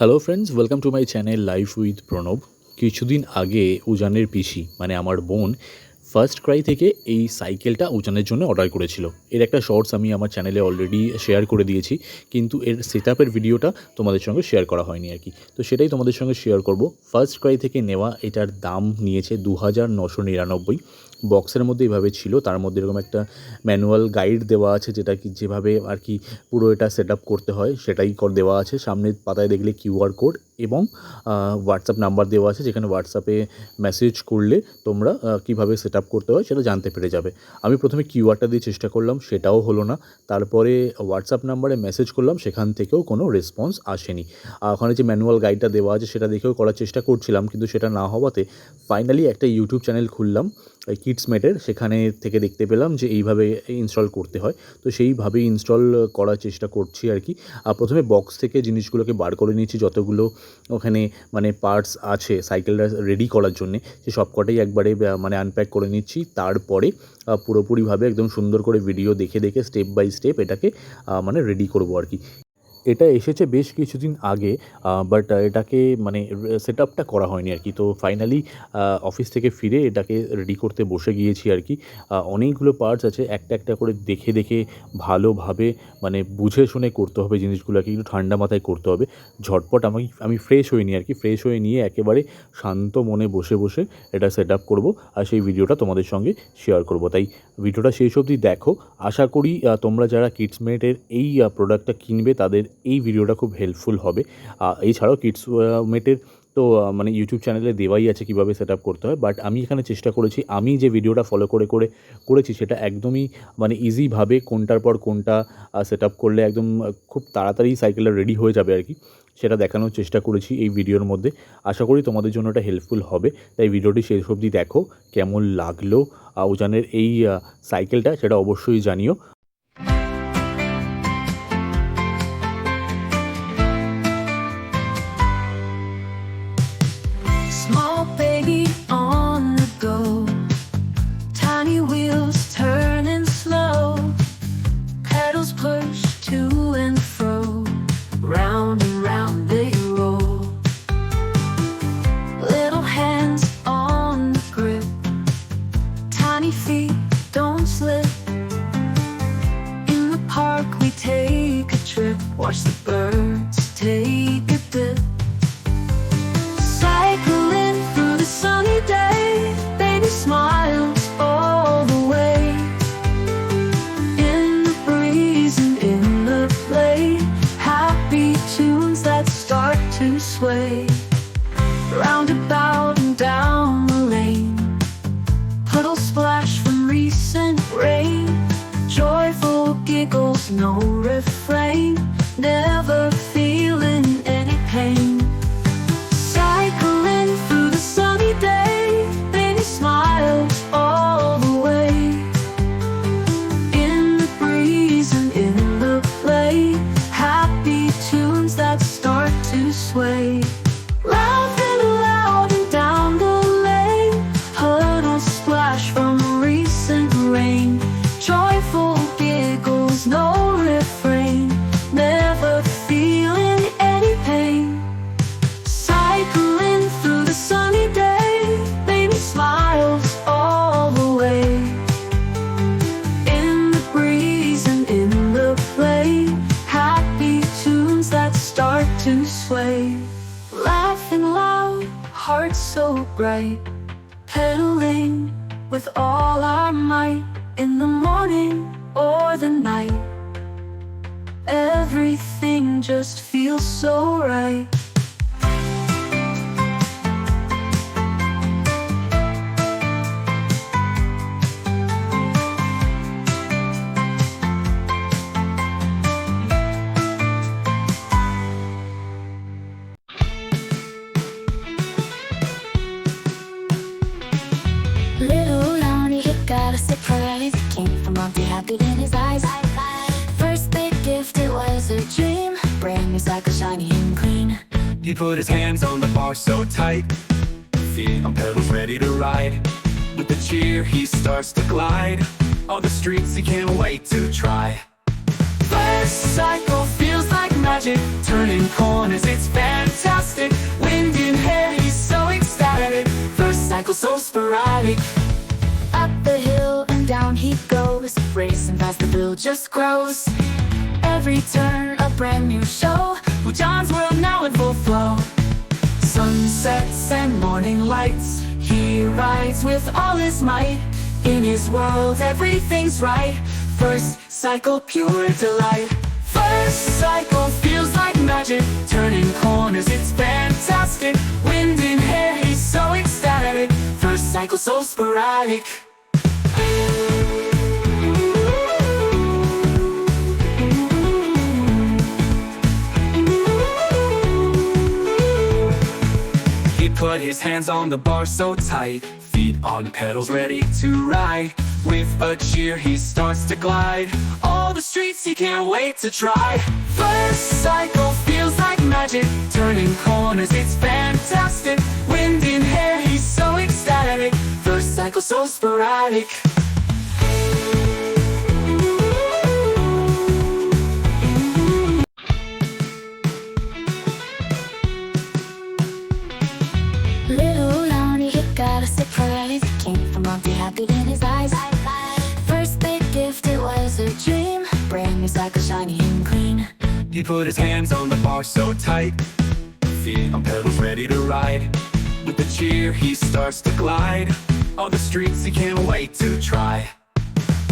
Hello friends, welcome to my channel life with Pranab. কিছুদিন আগে উজানের পিসি মানে আমার বোন ফার্স্ট ক্রাই থেকে এই সাইকেলটা উজানের জন্য অর্ডার করেছিল। এর একটা শর্টস আমি আমার চ্যানেলে অলরেডি শেয়ার করে দিয়েছি, কিন্তু এর সেটআপের ভিডিওটা তোমাদের সঙ্গে শেয়ার করা হয়নি আর কি। তো সেটাই তোমাদের সঙ্গে শেয়ার করব। ফার্স্ট ক্রাই থেকে নেওয়া এটার দাম নিয়েছে 2999। বক্সের মধ্যে এইভাবে ছিল, তার মধ্যে এরকম একটা ম্যানুয়াল গাইড দেওয়া আছে, যেটা কি যেভাবে আর কি পুরো এটা সেট আপ করতে হয় সেটাই দেওয়া আছে। সামনের পাতায় দেখলে কিউআর কোড এবং হোয়াটসঅ্যাপ নাম্বার দেওয়া আছে, যেখানে হোয়াটসঅ্যাপে মেসেজ করলে তোমরা কীভাবে সেট আপ করতে হয় সেটা জানতে পেরে যাবে। আমি প্রথমে কিউআরটা দিয়ে চেষ্টা করলাম, সেটাও হলো না। তারপরে হোয়াটসঅ্যাপ নাম্বারে মেসেজ করলাম, সেখান থেকেও কোনো রেসপন্স আসেনি। ওখানে যে ম্যানুয়াল গাইডটা দেওয়া আছে সেটা দেখেও করার চেষ্টা করছিলাম, কিন্তু সেটা না হওয়াতে ফাইনালি একটা ইউটিউব চ্যানেল খুললাম কিডসমেটের। সেখানে থেকে দেখতে পেলাম যে এইভাবে ইনস্টল করতে হয়, তো সেইভাবেই ইনস্টল করার চেষ্টা করছি আর কি। প্রথমে বক্স থেকে জিনিসগুলোকে বার করে নিয়েছি, যতগুলো ওখানে মানে পার্টস আছে সাইকেলটা রেডি করার জন্যে, সে সবকটাই একবারে মানে আনপ্যাক করে নিচ্ছি। তারপরে পুরোপুরিভাবে একদম সুন্দর করে ভিডিও দেখে দেখে স্টেপ বাই স্টেপ এটাকে মানে রেডি করবো আর কি। এটা এসেছে বেশ কিছুদিন আগে, বাট এটাকে মানে সেট আপটা করা হয়নি আর কি। তো ফাইনালি অফিস থেকে ফিরে এটাকে রেডি করতে বসে গিয়েছি আর কি। অনেকগুলো পার্টস আছে, একটা একটা করে দেখে দেখে ভালোভাবে মানে বুঝে শুনে করতে হবে জিনিসগুলোকে, একটু ঠান্ডা মাথায় করতে হবে। ঝটপট আমি ফ্রেশ হইনি আর কি। ফ্রেশ হয়ে নিয়ে একেবারে শান্ত মনে বসে বসে এটা সেট আপ করবো, আর সেই ভিডিওটা তোমাদের সঙ্গে শেয়ার করব। তাই ভিডিওটা শেষ অবধি দেখো। আশা করি তোমরা যারা কিডসমেটের এই প্রোডাক্টটা কিনবে তাদের এই ভিডিওটা খুব হেল্পফুল হবে। এছাড়াও কিডসমেটের তো মানে ইউটিউব চ্যানেলে দেওয়াই আছে কীভাবে সেট আপ করতে হয়, বাট আমি এখানে চেষ্টা করেছি, আমি যে ভিডিওটা ফলো করেছি সেটা একদমই মানে ইজিভাবে কোনটার পর কোনটা সেট আপ করলে একদম খুব তাড়াতাড়ি সাইকেলটা রেডি হয়ে যাবে আর কি, সেটা দেখানোর চেষ্টা করেছি এই ভিডিওর মধ্যে। আশা করি তোমাদের জন্য এটা হেল্পফুল হবে। তাই ভিডিওটি শেষ অবধি দেখো। কেমন লাগলো উজানের এই সাইকেলটা সেটা অবশ্যই জানিও। Small baby on the go, tiny wheels turning slow, pedals push to and fro, round and round they roll. Little hands on the grip, tiny feet don't slip. In the park we take a trip, watch the birds take a dip. Cycling through the sunny day, baby smiles all the way. In the breeze and in the play, happy tunes that start to sway. Roundabout and down the lane, puddle splash from recent rain. Joyful giggles, no refrain, never feeling any pain. Cycling through the sunny day, baby smiles all the way. In the breeze and in the play, happy tunes that start to sway. Laughing loud and down the lane, puddles splash from recent rain. Joyful giggles, no refrain, never feeling any pain. Cycling through the sunny day, baby smiles all the way. In the breeze and in the play, happy tunes that start to sway. Laughing loud, hearts so bright, pedaling with all our might. In the morning or the night, everything just feels so right. Little Ronnie, he got a surprise. Came from Monty, happy in his eyes. First big gift, it was a dream. Brand new cycle, shiny and clean. He put his hands on the bar so tight, feet on pedals ready to ride. With the cheer he starts to glide, on the streets he can't wait to try. First cycle feels like magic, turning corners, it's fantastic. sporadic. Up the hill and down he goes, racing fast the bill just grows. Every turn a brand new show, John's world now in full flow. Sunsets and morning lights, he rides with all his might. In his world everything's right, first cycle pure delight. First cycle feels like magic, turning corners it's fantastic. Wind in hair he's so ecstatic, first cycle so sporadic. He put his hands on the bar so tight, feet on pedals ready to ride. With a cheer he starts to glide, all the streets he can't wait to try. First cycle feels like magic, turning corners it's fantastic. Wind in hair he's so ecstatic, first cycle so sporadic. Little Lonnie, he got a surprise. Came from Monty, happy in his eyes. First big gift, it was a dream. Brand new cycle, shiny and clean. He put his hands on the bar so tight, feet on pedals ready to ride. With the cheer he starts to glide, all the streets he can't wait to try.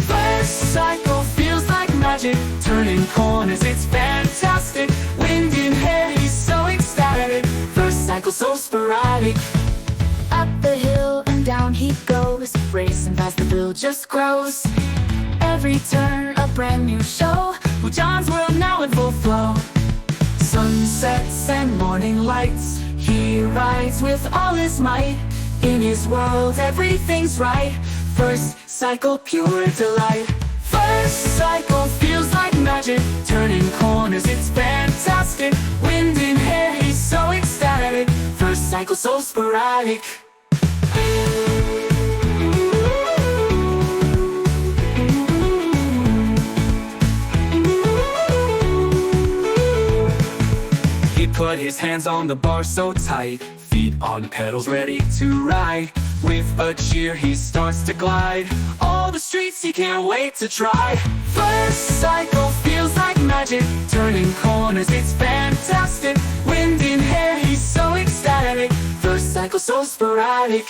First cycle feels like magic, turning corners it's fantastic. Wind in hair he's so ecstatic, first cycle so sporadic. Up the hill and down he goes, racing fast the bill just grows. Every turn a brand new show, John's world now in full flow. Sunsets and morning lights, he rides with all his might. In his world everything's right, first cycle pure delight. First cycle feels like magic, turning corners it's fantastic. Wind in hair he's so ecstatic, first cycle so sporadic. He put his hands on the bar so tight, feet on pedals ready to ride. With a cheer he starts to glide, all the streets he can't wait to try. First cycle feels like magic, turning corners it's fantastic. Wind in hair he's so ecstatic, first cycle so sporadic.